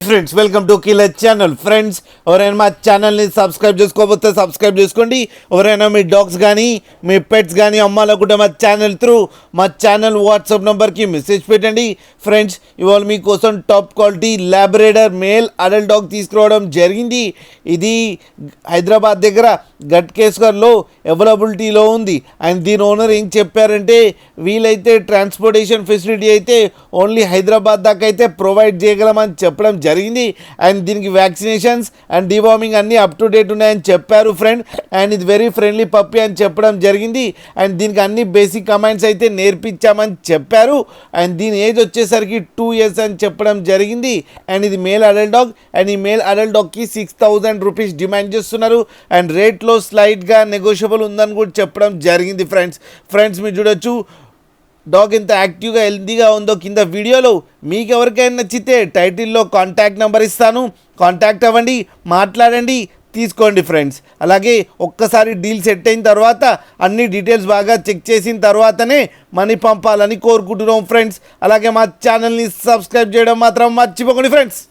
Friends welcome to killer channel. Friends ఎవరైనా మా ఛానల్ని సబ్స్క్రైబ్ చేసుకోకపోతే సబ్స్క్రైబ్ చేసుకోండి. ఎవరైనా మీ డాగ్స్ కానీ మీ పెట్స్ కానీ అమ్మాలనుకుంటే మా ఛానల్ త్రూ మా ఛానల్ వాట్సాప్ నెంబర్కి మెసేజ్ పెట్టండి. ఫ్రెండ్స్ ఇవాళ మీకోసం top quality Labrador male adult dog తీసుకురావడం జరిగింది. ఇది హైదరాబాద్ దగ్గర గట్కేసర్లో అవైలబిలిటీలో ఉంది. అండ్ దీని ఓనర్ ఏం చెప్పారంటే వీలైతే ట్రాన్స్పోర్టేషన్ ఫెసిలిటీ అయితే ఓన్లీ హైదరాబాద్ దాకా అయితే ప్రొవైడ్ చేయగలమని చెప్పడం జరిగింది. అండ్ దీనికి వ్యాక్సినేషన్స్ అండ్ డివార్మింగ్ అన్నీ అప్ టు డేట్ ఉన్నాయని చెప్పారు ఫ్రెండ్. అండ్ ఇది వెరీ ఫ్రెండ్లీ పప్పీ అని చెప్పడం జరిగింది. అండ్ దీనికి అన్ని బేసిక్ కమాండ్స్ అయితే నేర్పించామని చెప్పారు. అండ్ దీని ఏజ్ వచ్చేసరికి 2 years అని చెప్పడం జరిగింది. అండ్ ఇది మేల్ అడల్ట్ డాగ్. అండ్ ఈ మేల్ అడల్ట్ డాగ్కి 6,000 రూపీస్ డిమాండ్ చేస్తున్నారు. అండ్ రేట్లో స్లైట్గా నెగోషియబుల్ ఉందని కూడా చెప్పడం జరిగింది. ఫ్రెండ్స్ మీరు చూడొచ్చు డాగ్ ఎంత యాక్టివ్గా హెల్తీగా ఉందో కింద వీడియోలో. మీకు ఎవరికైనా నచ్చితే టైటిల్లో కాంటాక్ట్ నెంబర్ ఇస్తాను, కాంటాక్ట్ అవ్వండి, మాట్లాడండి, తీసుకోండి ఫ్రెండ్స్. అలాగే ఒక్కసారి డీల్ సెట్ అయిన తర్వాత అన్ని డీటెయిల్స్ బాగా చెక్ చేసిన తర్వాతనే మనీ పంపాలని కోరుకుంటున్నాం ఫ్రెండ్స్. అలాగే మా ఛానల్ని సబ్స్క్రైబ్ చేయడం మాత్రం మర్చిపోకండి ఫ్రెండ్స్.